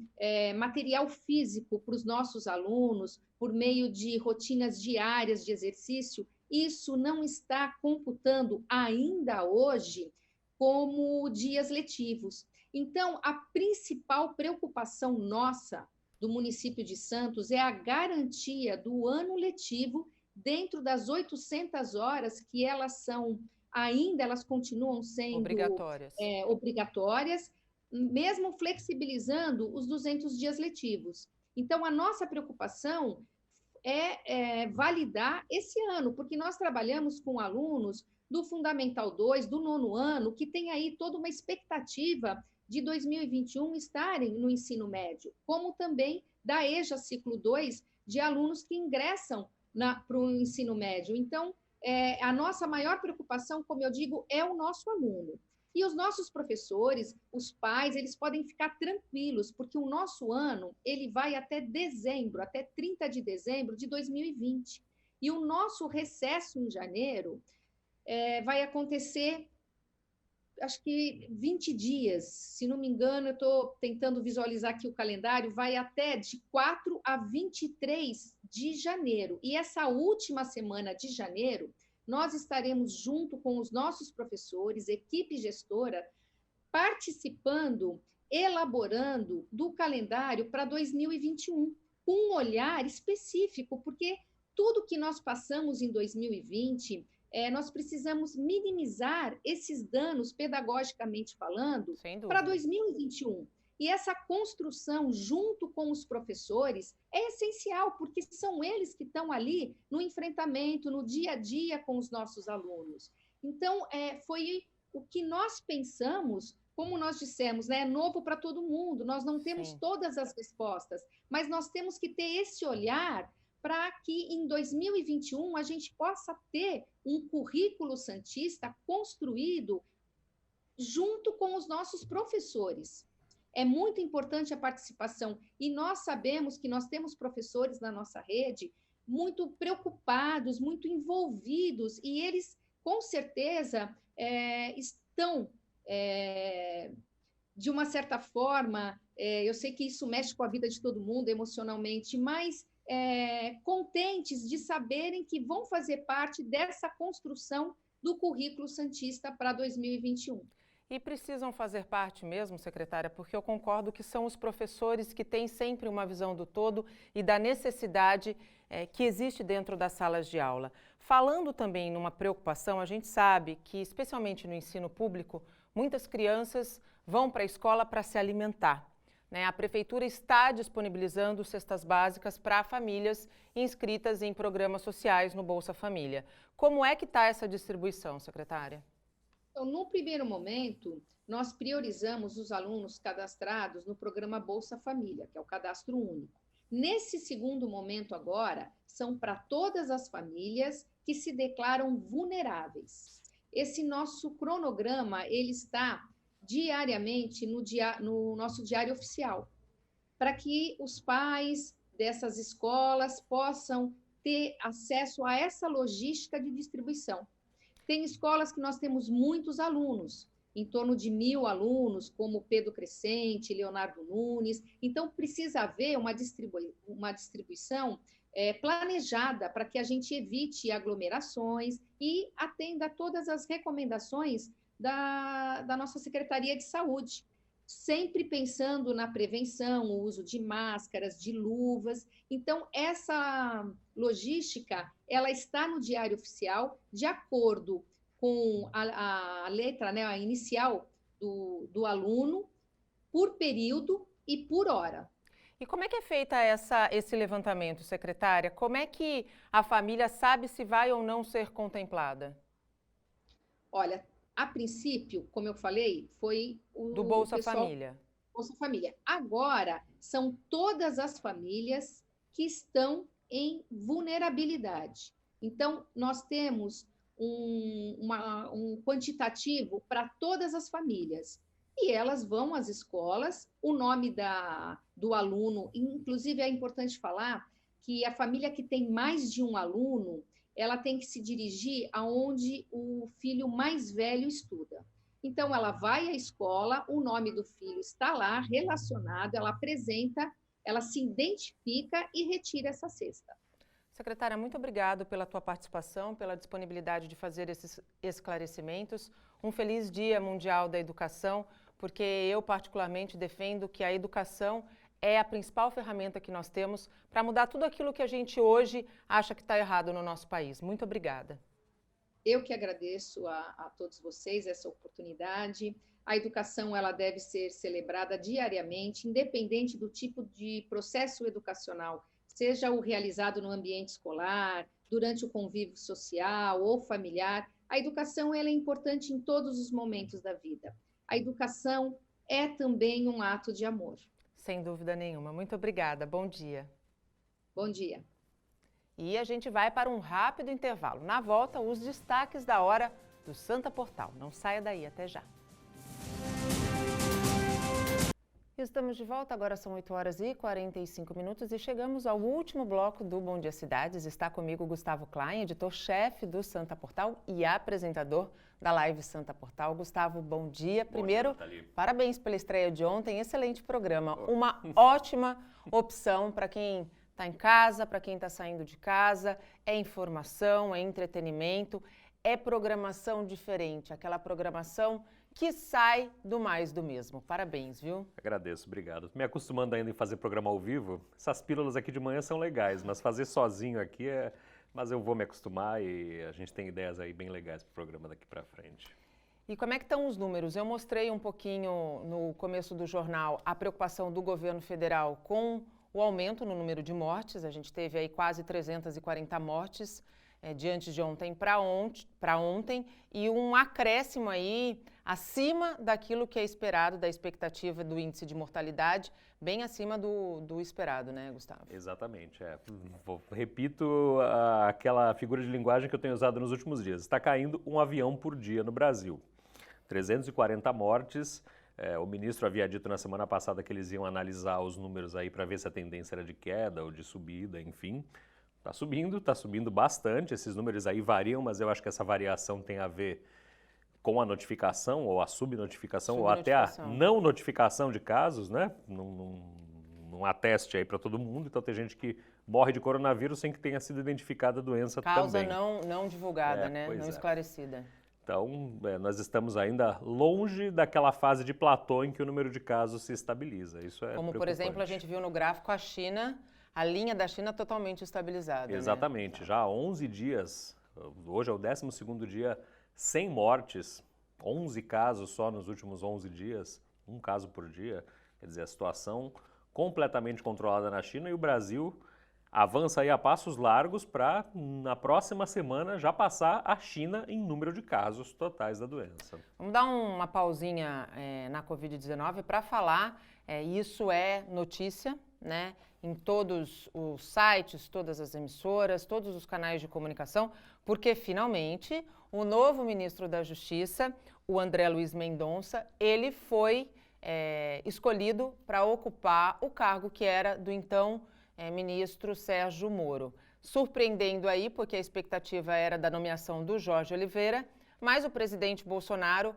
Speaker 25: material físico para os nossos alunos, por meio de rotinas diárias de exercício, isso não está computando ainda hoje como dias letivos. Então, a principal preocupação nossa do município de Santos é a garantia do ano letivo dentro das 800 horas que elas são ainda, elas continuam sendo obrigatórias, mesmo flexibilizando os 200 dias letivos. Então, a nossa preocupação é validar esse ano, porque nós trabalhamos com alunos do Fundamental 2, do 9º ano, que tem aí toda uma expectativa de 2021 estarem no ensino médio, como também da EJA Ciclo 2, de alunos que ingressam para o ensino médio. Então, a nossa maior preocupação, como eu digo, é o nosso aluno. E os nossos professores, os pais, eles podem ficar tranquilos, porque o nosso ano, ele vai até dezembro, até 30 de dezembro de 2020. E o nosso recesso em janeiro vai acontecer, acho que 20 dias, se não me engano, eu estou tentando visualizar aqui o calendário, vai até de 4 a 23 de janeiro. E essa última semana de janeiro, nós estaremos junto com os nossos professores, equipe gestora, participando, elaborando do calendário para 2021, com um olhar específico, porque tudo que nós passamos em 2020, nós precisamos minimizar esses danos, pedagogicamente falando, para 2021. E essa construção junto com os professores é essencial, porque são eles que estão ali no enfrentamento, no dia a dia com os nossos alunos. Então, foi o que nós pensamos, como nós dissemos, né? É novo para todo mundo, nós não temos todas as respostas, mas nós temos que ter esse olhar para que em 2021 a gente possa ter um currículo santista construído junto com os nossos professores. É muito importante a participação e nós sabemos que nós temos professores na nossa rede muito preocupados, muito envolvidos e eles, com certeza, estão, de uma certa forma, eu sei que isso mexe com a vida de todo mundo emocionalmente, mas contentes de saberem que vão fazer parte dessa construção do currículo santista para 2021.
Speaker 1: E precisam fazer parte mesmo, secretária, porque eu concordo que são os professores que têm sempre uma visão do todo e da necessidade que existe dentro das salas de aula. Falando também numa preocupação, a gente sabe que, especialmente no ensino público, muitas crianças vão para a escola para se alimentar. A Prefeitura está disponibilizando cestas básicas para famílias inscritas em programas sociais no Bolsa Família. Como é que está essa distribuição, secretária?
Speaker 25: Então, no primeiro momento, nós priorizamos os alunos cadastrados no programa Bolsa Família, que é o cadastro único. Nesse segundo momento agora, são para todas as famílias que se declaram vulneráveis. Esse nosso cronograma, ele está diariamente no nosso diário oficial, para que os pais dessas escolas possam ter acesso a essa logística de distribuição. Tem escolas que nós temos muitos alunos, em torno de 1.000 alunos, como Pedro Crescente, Leonardo Nunes. Então, precisa haver uma distribuição planejada para que a gente evite aglomerações e atenda a todas as recomendações da nossa Secretaria de Saúde, sempre pensando na prevenção, o uso de máscaras, de luvas. Então, essa logística, ela está no Diário Oficial, de acordo com a letra, a inicial do aluno, por período e por hora.
Speaker 1: E como é que é feita esse levantamento, secretária? Como é que a família sabe se vai ou não ser contemplada?
Speaker 25: Olha, a princípio, como eu falei, foi
Speaker 1: do Bolsa Família.
Speaker 25: Bolsa Família. Agora, são todas as famílias que estão em vulnerabilidade. Então, nós temos um quantitativo para todas as famílias. E elas vão às escolas, o nome do aluno, inclusive é importante falar que a família que tem mais de um aluno, ela tem que se dirigir aonde o filho mais velho estuda. Então, ela vai à escola, o nome do filho está lá, relacionado, ela apresenta, ela se identifica e retira essa cesta.
Speaker 1: Secretária, muito obrigado pela tua participação, pela disponibilidade de fazer esses esclarecimentos. Um feliz Dia Mundial da Educação, porque eu particularmente defendo que a educação é a principal ferramenta que nós temos para mudar tudo aquilo que a gente hoje acha que está errado no nosso país. Muito obrigada.
Speaker 25: Eu que agradeço a todos vocês essa oportunidade. A educação ela deve ser celebrada diariamente, independente do tipo de processo educacional, seja o realizado no ambiente escolar, durante o convívio social ou familiar. A educação ela é importante em todos os momentos da vida. A educação é também um ato de amor.
Speaker 1: Sem dúvida nenhuma. Muito obrigada. Bom dia.
Speaker 25: Bom dia.
Speaker 1: E a gente vai para um rápido intervalo. Na volta, os destaques da hora do Santa Portal. Não saia daí, até já. Estamos de volta, agora são 8h45 e chegamos ao último bloco do Bom Dia Cidades. Está comigo Gustavo Klein, editor-chefe do Santa Portal e apresentador da Live Santa Portal. Gustavo, bom dia. Primeiro, parabéns pela estreia de ontem, excelente programa. Uma ótima opção para quem está em casa, para quem está saindo de casa. É informação, é entretenimento, é programação diferente, aquela programação que sai do mais do mesmo. Parabéns, viu?
Speaker 9: Agradeço, obrigado. Me acostumando ainda em fazer programa ao vivo, essas pílulas aqui de manhã são legais, mas fazer sozinho aqui é... Mas eu vou me acostumar e a gente tem ideias aí bem legais para o programa daqui para frente.
Speaker 1: E como é que estão os números? Eu mostrei um pouquinho no começo do jornal a preocupação do governo federal com o aumento no número de mortes. A gente teve aí quase 340 mortes de antes de ontem para ontem e um acréscimo aí acima daquilo que é esperado, da expectativa do índice de mortalidade, bem acima do esperado, né, Gustavo?
Speaker 9: Exatamente. Repito aquela figura de linguagem que eu tenho usado nos últimos dias. Está caindo um avião por dia no Brasil. 340 mortes O ministro havia dito na semana passada que eles iam analisar os números aí para ver se a tendência era de queda ou de subida, enfim. Está subindo bastante. Esses números aí variam, mas eu acho que essa variação tem a ver com a notificação ou a subnotificação ou até a não notificação de casos, né? Não há teste aí para todo mundo, então tem gente que morre de coronavírus sem que tenha sido identificada a doença
Speaker 1: Causa
Speaker 9: também.
Speaker 1: não divulgada, né? Não esclarecida.
Speaker 9: Então, nós estamos ainda longe daquela fase de platô em que o número de casos se estabiliza. Isso é
Speaker 1: Como, por exemplo, a gente viu no gráfico a China, a linha da China totalmente estabilizada.
Speaker 9: Exatamente.
Speaker 1: Né?
Speaker 9: Já há 11 dias, hoje é o 12º dia sem mortes, 11 casos só nos últimos 11 dias, um caso por dia. Quer dizer, a situação completamente controlada na China e o Brasil avança aí a passos largos para, na próxima semana, já passar a China em número de casos totais da doença.
Speaker 1: Vamos dar uma pausinha na Covid-19 para falar, isso é notícia, né? Em todos os sites, todas as emissoras, todos os canais de comunicação, porque finalmente o novo ministro da Justiça, o André Luiz Mendonça, ele foi escolhido para ocupar o cargo que era do então ministro Sérgio Moro. Surpreendendo aí, porque a expectativa era da nomeação do Jorge Oliveira, mas o presidente Bolsonaro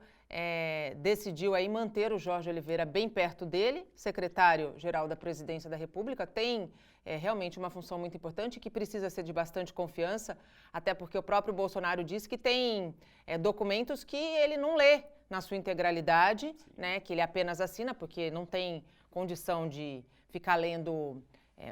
Speaker 1: decidiu aí manter o Jorge Oliveira bem perto dele, secretário-geral da Presidência da República, tem realmente uma função muito importante que precisa ser de bastante confiança, até porque o próprio Bolsonaro disse que tem documentos que ele não lê na sua integralidade, né, que ele apenas assina, porque não tem condição de ficar lendo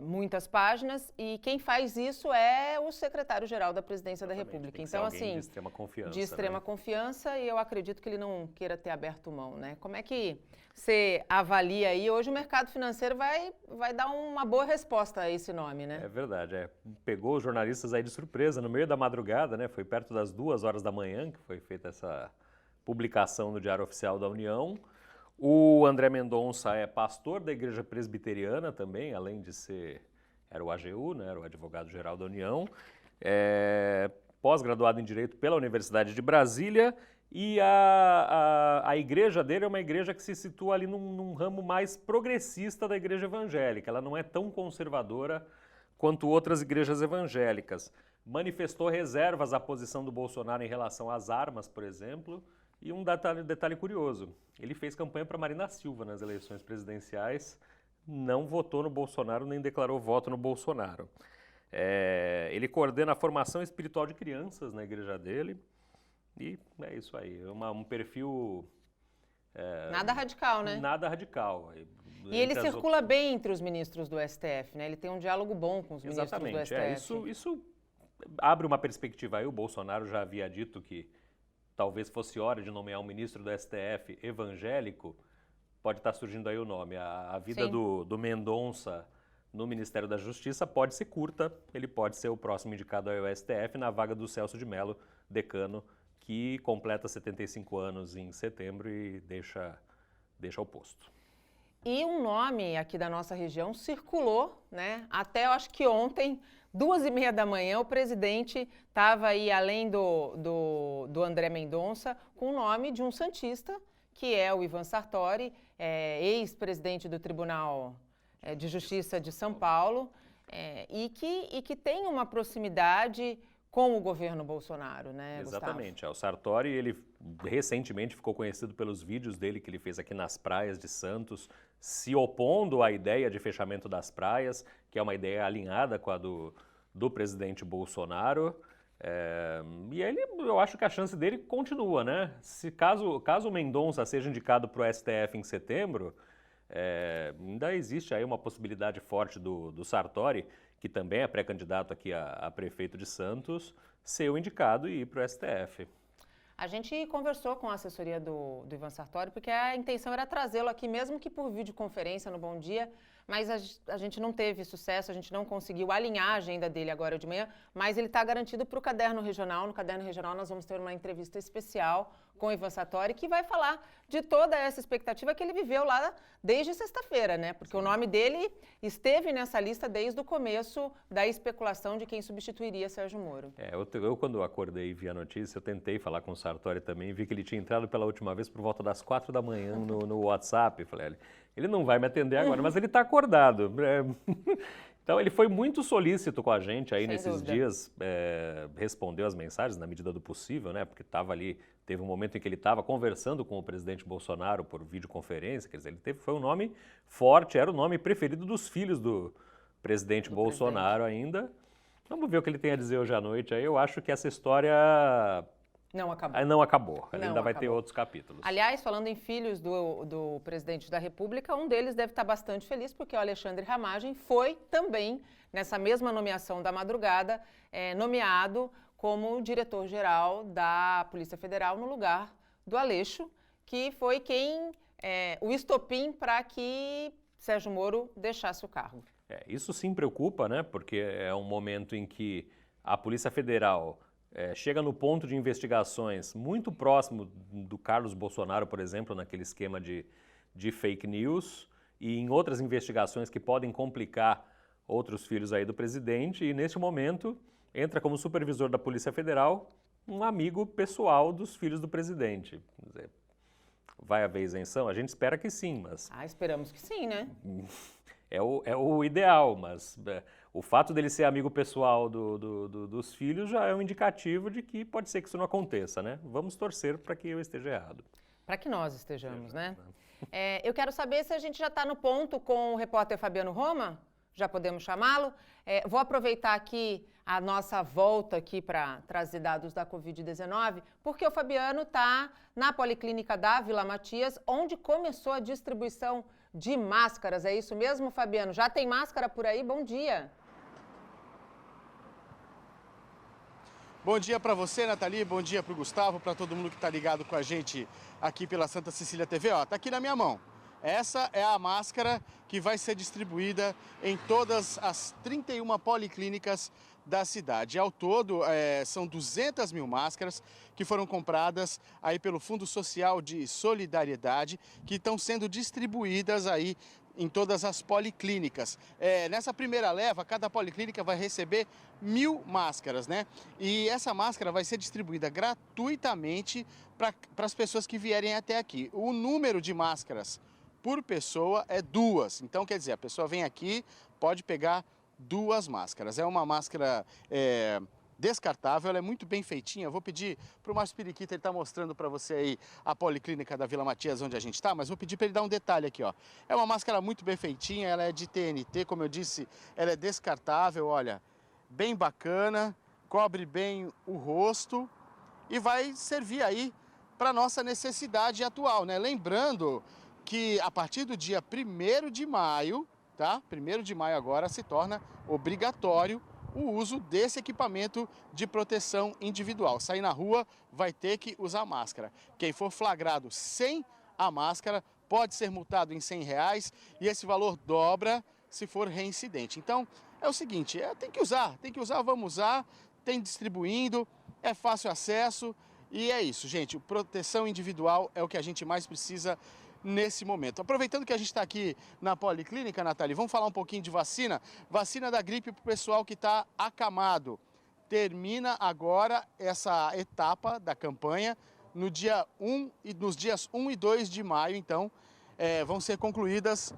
Speaker 1: muitas páginas, e quem faz isso é o secretário-geral da Presidência da República. Então, assim,
Speaker 9: de extrema confiança.
Speaker 1: De extrema confiança, e eu acredito que ele não queira ter aberto mão, né? Como é que você avalia aí? Hoje o mercado financeiro vai dar uma boa resposta a esse nome, né?
Speaker 9: É verdade, pegou os jornalistas aí de surpresa no meio da madrugada, né? Foi perto das 2h da manhã que foi feita essa publicação no Diário Oficial da União. O André Mendonça é pastor da Igreja Presbiteriana também, além de era o AGU, né, era o advogado-geral da União, pós-graduado em Direito pela Universidade de Brasília, e a igreja dele é uma igreja que se situa ali num ramo mais progressista da igreja evangélica. Ela não é tão conservadora quanto outras igrejas evangélicas. Manifestou reservas à posição do Bolsonaro em relação às armas, por exemplo. E um detalhe curioso, ele fez campanha para Marina Silva nas eleições presidenciais, não votou no Bolsonaro nem declarou voto no Bolsonaro. Ele coordena a formação espiritual de crianças na igreja dele e é isso aí, um perfil...
Speaker 1: nada radical, né?
Speaker 9: Nada radical.
Speaker 1: E ele circula bem entre os ministros do STF, né? Ele tem um diálogo bom com os ministros do STF.
Speaker 9: Isso abre uma perspectiva aí, o Bolsonaro já havia dito que talvez fosse hora de nomear um ministro do STF evangélico, pode estar surgindo aí o nome. A vida do Mendonça no Ministério da Justiça pode ser curta, ele pode ser o próximo indicado ao STF na vaga do Celso de Mello, decano, que completa 75 anos em setembro e deixa o posto.
Speaker 1: E um nome aqui da nossa região circulou, né? Até eu acho que ontem, 2h30 da manhã, o presidente estava aí, além do André Mendonça, com o nome de um santista, que é o Ivan Sartori, ex-presidente do Tribunal de Justiça de São Paulo, e que tem uma proximidade com o governo Bolsonaro, né,
Speaker 9: Exatamente. O Sartori, ele recentemente ficou conhecido pelos vídeos dele que ele fez aqui nas praias de Santos, se opondo à ideia de fechamento das praias, que é uma ideia alinhada com a do presidente Bolsonaro. E eu acho que a chance dele continua, né? Caso o Mendonça seja indicado para o STF em setembro, ainda existe aí uma possibilidade forte do Sartori, que também é pré-candidato aqui a prefeito de Santos, ser o indicado e ir para o STF.
Speaker 1: A gente conversou com a assessoria do Ivan Sartori, porque a intenção era trazê-lo aqui, mesmo que por videoconferência no Bom Dia, mas a gente não teve sucesso, a gente não conseguiu alinhar a agenda dele agora de manhã, mas ele está garantido para o Caderno Regional. No Caderno Regional nós vamos ter uma entrevista especial com Ivan Sartori, que vai falar de toda essa expectativa que ele viveu lá desde sexta-feira, né? Porque o nome dele esteve nessa lista desde o começo da especulação de quem substituiria Sérgio Moro.
Speaker 9: Eu quando acordei e vi a notícia, eu tentei falar com o Sartori também, vi que ele tinha entrado pela última vez por volta das 4 da manhã no WhatsApp. Falei, ele não vai me atender agora, mas ele está acordado. Então, ele foi muito solícito com a gente aí nesses dias, respondeu as mensagens na medida do possível, né? Porque estava ali, teve um momento em que ele estava conversando com o presidente Bolsonaro por videoconferência, quer dizer, foi um nome forte, era o nome preferido dos filhos do presidente Bolsonaro ainda. Vamos ver o que ele tem a dizer hoje à noite. Aí eu acho que essa história
Speaker 1: não acabou.
Speaker 9: Não acabou. Ela ainda vai ter outros capítulos.
Speaker 1: Aliás, falando em filhos do presidente da República, um deles deve estar bastante feliz, porque o Alexandre Ramagem foi também, nessa mesma nomeação da madrugada, nomeado como diretor-geral da Polícia Federal no lugar do Aleixo, que foi o estopim para que Sérgio Moro deixasse o cargo.
Speaker 9: Isso sim preocupa, né? Porque é um momento em que a Polícia Federal chega no ponto de investigações muito próximo do Carlos Bolsonaro, por exemplo, naquele esquema de fake news, e em outras investigações que podem complicar outros filhos aí do presidente, e neste momento entra como supervisor da Polícia Federal um amigo pessoal dos filhos do presidente. Quer dizer, vai haver isenção? A gente espera que sim, mas...
Speaker 1: Esperamos que sim, né?
Speaker 9: É o ideal, mas o fato dele ser amigo pessoal dos filhos já é um indicativo de que pode ser que isso não aconteça, né? Vamos torcer para que eu esteja errado.
Speaker 1: Para que nós estejamos, né? Eu quero saber se a gente já está no ponto com o repórter Fabiano Roma. Já podemos chamá-lo? Vou aproveitar aqui a nossa volta aqui para trazer dados da Covid-19, porque o Fabiano está na Policlínica da Vila Matias, onde começou a distribuição de máscaras. É isso mesmo, Fabiano? Já tem máscara por aí? Bom dia.
Speaker 14: Bom dia para você, Nathalie. Bom dia para o Gustavo, para todo mundo que está ligado com a gente aqui pela Santa Cecília TV. Ó, tá aqui na minha mão. Essa é a máscara que vai ser distribuída em todas as 31 policlínicas da cidade. Ao todo, são 200 mil máscaras que foram compradas aí pelo Fundo Social de Solidariedade, que estão sendo distribuídas aí em todas as policlínicas. Nessa primeira leva, cada policlínica vai receber 1.000 máscaras, né? E essa máscara vai ser distribuída gratuitamente para as pessoas que vierem até aqui. O número de máscaras por pessoa é 2. Então, quer dizer, a pessoa vem aqui, pode pegar 2 máscaras. É uma máscara descartável, ela é muito bem feitinha. Eu vou pedir para o Márcio Periquita, ele está mostrando para você aí a Policlínica da Vila Matias, onde a gente está, mas vou pedir para ele dar um detalhe aqui, ó. É uma máscara muito bem feitinha, ela é de TNT, como eu disse, ela é descartável, olha, bem bacana, cobre bem o rosto e vai servir aí para nossa necessidade atual, né? Lembrando que a partir do dia 1º de maio, tá? 1º de maio agora se torna obrigatório o uso desse equipamento de proteção individual. Sair na rua vai ter que usar máscara. Quem for flagrado sem a máscara pode ser multado em R$100 e esse valor dobra se for reincidente. Então, é o seguinte, tem que usar, vamos usar, tem distribuindo, é fácil acesso e é isso, gente. Proteção individual é o que a gente mais precisa nesse momento. Aproveitando que a gente está aqui na Policlínica, Nathalie, vamos falar um pouquinho de vacina. Vacina da gripe para o pessoal que está acamado. Termina agora essa etapa da campanha nos dias 1 e 2 de maio, então, vão ser concluídas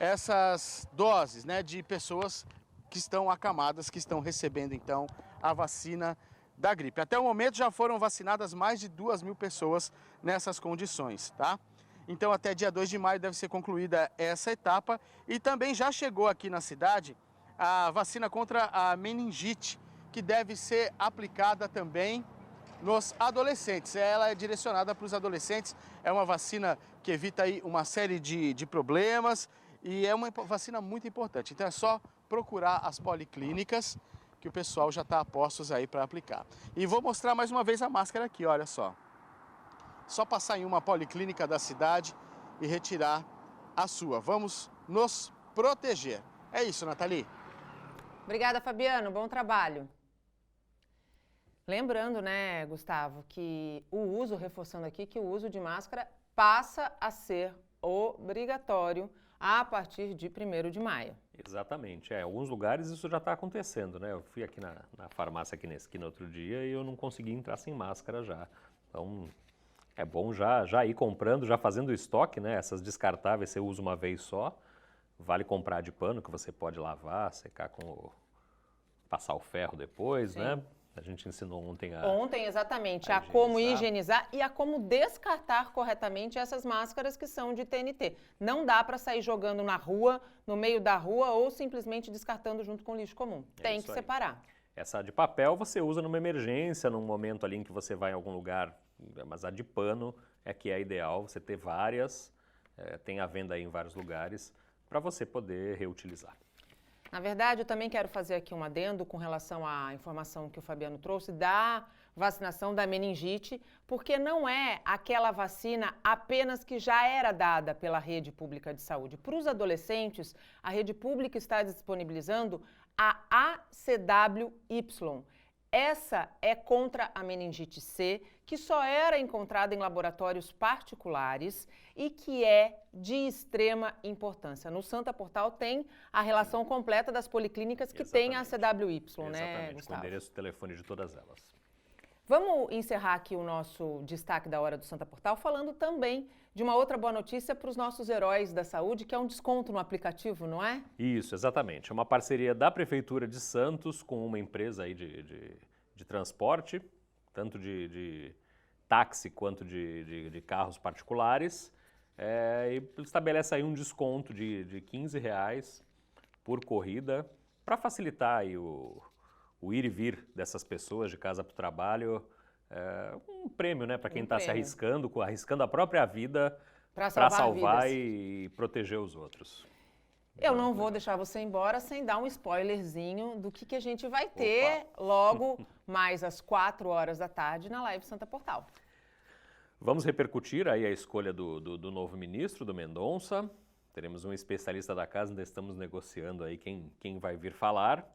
Speaker 14: essas doses, né, de pessoas que estão acamadas, que estão recebendo, então, a vacina da gripe. Até o momento já foram vacinadas mais de 2.000 pessoas nessas condições, tá? Então, até dia 2 de maio deve ser concluída essa etapa e também já chegou aqui na cidade a vacina contra a meningite, que deve ser aplicada também nos adolescentes. Ela é direcionada para os adolescentes, é uma vacina que evita aí uma série de problemas e é uma vacina muito importante. Então, é só procurar as policlínicas que o pessoal já está a postos aí para aplicar. E vou mostrar mais uma vez a máscara aqui, olha só. Só passar em uma policlínica da cidade e retirar a sua. Vamos nos proteger. É isso, Nathalie.
Speaker 1: Obrigada, Fabiano. Bom trabalho. Lembrando, né, Gustavo, que o uso, reforçando aqui, que o uso de máscara passa a ser obrigatório a partir de 1º de maio.
Speaker 9: Exatamente. Em alguns lugares isso já está acontecendo, né? Eu fui aqui na farmácia aqui na esquina outro dia e eu não consegui entrar sem máscara já. Então, é bom já ir comprando, já fazendo o estoque, né? Essas descartáveis você usa uma vez só. Vale comprar de pano, que você pode lavar, secar passar o ferro depois,
Speaker 1: Sim.
Speaker 9: né? A gente ensinou ontem
Speaker 1: Ontem, exatamente, a como higienizar e a como descartar corretamente essas máscaras que são de TNT. Não dá para sair jogando na rua, no meio da rua, ou simplesmente descartando junto com o lixo comum. Tem que separar.
Speaker 9: Essa de papel você usa numa emergência, num momento ali em que você vai em algum lugar, mas a de pano é que é ideal você ter várias, tem à venda aí em vários lugares, para você poder reutilizar.
Speaker 1: Na verdade, eu também quero fazer aqui um adendo com relação à informação que o Fabiano trouxe da vacinação da meningite, porque não é aquela vacina apenas que já era dada pela rede pública de saúde. Para os adolescentes, a rede pública está disponibilizando a ACWY. Essa é contra a meningite C, que só era encontrada em laboratórios particulares e que é de extrema importância. No Santa Portal tem a relação completa das policlínicas que têm a ACWY, né, Gustavo?
Speaker 9: Com o endereço e telefone de todas elas.
Speaker 1: Vamos encerrar aqui o nosso destaque da Hora do Santa Portal falando também de uma outra boa notícia para os nossos heróis da saúde, que é um desconto no aplicativo, não é?
Speaker 9: Isso, exatamente. É uma parceria da Prefeitura de Santos com uma empresa aí de transporte, tanto de táxi quanto de carros particulares, e estabelece aí um desconto de R$15 por corrida para facilitar aí o ir e vir dessas pessoas de casa para o trabalho. Um prêmio, né, para quem está se arriscando a própria vida para salvar e proteger os outros.
Speaker 1: Eu não vou deixar você embora sem dar um spoilerzinho do que a gente vai ter logo mais às 4 horas da tarde na Live Santa Portal.
Speaker 9: Vamos repercutir aí a escolha do novo ministro, do Mendonça. Teremos um especialista da casa, ainda estamos negociando aí quem vai vir falar.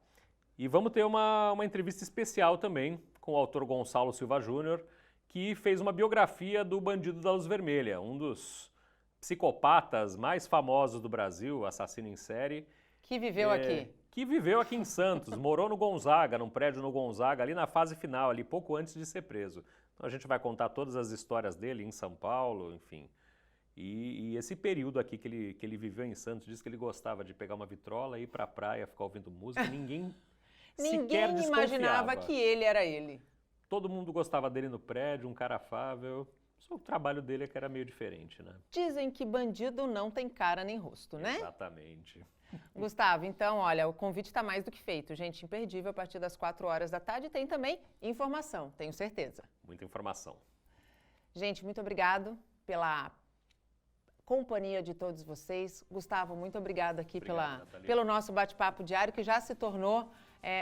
Speaker 9: E vamos ter uma entrevista especial também com o autor Gonçalo Silva Júnior, que fez uma biografia do Bandido da Luz Vermelha, um dos psicopatas mais famosos do Brasil, assassino em série.
Speaker 1: Que viveu aqui.
Speaker 9: Que viveu aqui em Santos, morou no Gonzaga, num prédio no Gonzaga, ali na fase final, ali pouco antes de ser preso. Então a gente vai contar todas as histórias dele em São Paulo, enfim. E esse período aqui que ele viveu em Santos, diz que ele gostava de pegar uma vitrola, ir pra praia, ficar ouvindo música, ninguém sequer desconfiava.
Speaker 1: Imaginava que ele era ele.
Speaker 9: Todo mundo gostava dele no prédio, um cara afável. Só o trabalho dele é que era meio diferente, né?
Speaker 1: Dizem que bandido não tem cara nem rosto, né?
Speaker 9: Exatamente.
Speaker 1: Gustavo, então, olha, o convite está mais do que feito. Gente, imperdível a partir das 4 horas da tarde. Tem também informação, tenho certeza.
Speaker 9: Muita informação.
Speaker 1: Gente, muito obrigado pela companhia de todos vocês. Gustavo, muito obrigado aqui pelo nosso bate-papo diário, que já se tornou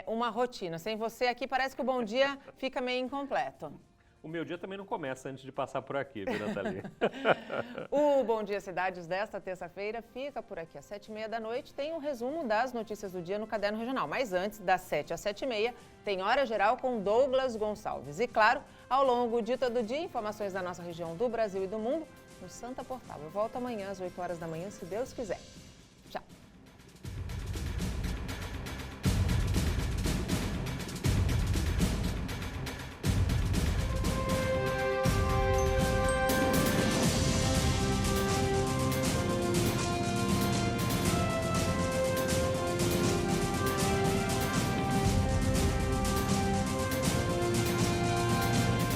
Speaker 1: uma rotina. Sem você aqui, parece que o bom dia fica meio incompleto.
Speaker 9: O meu dia também não começa antes de passar por aqui, viu, Nathalie?
Speaker 1: O Bom Dia Cidades desta terça-feira fica por aqui às 7h30 da noite. Tem um resumo das notícias do dia no Caderno Regional. Mas antes, das 7 às 7h30, tem Hora Geral com Douglas Gonçalves. E claro, ao longo de todo dia, informações da nossa região, do Brasil e do mundo no Santa Portal. Eu volto amanhã às 8 horas da manhã, se Deus quiser.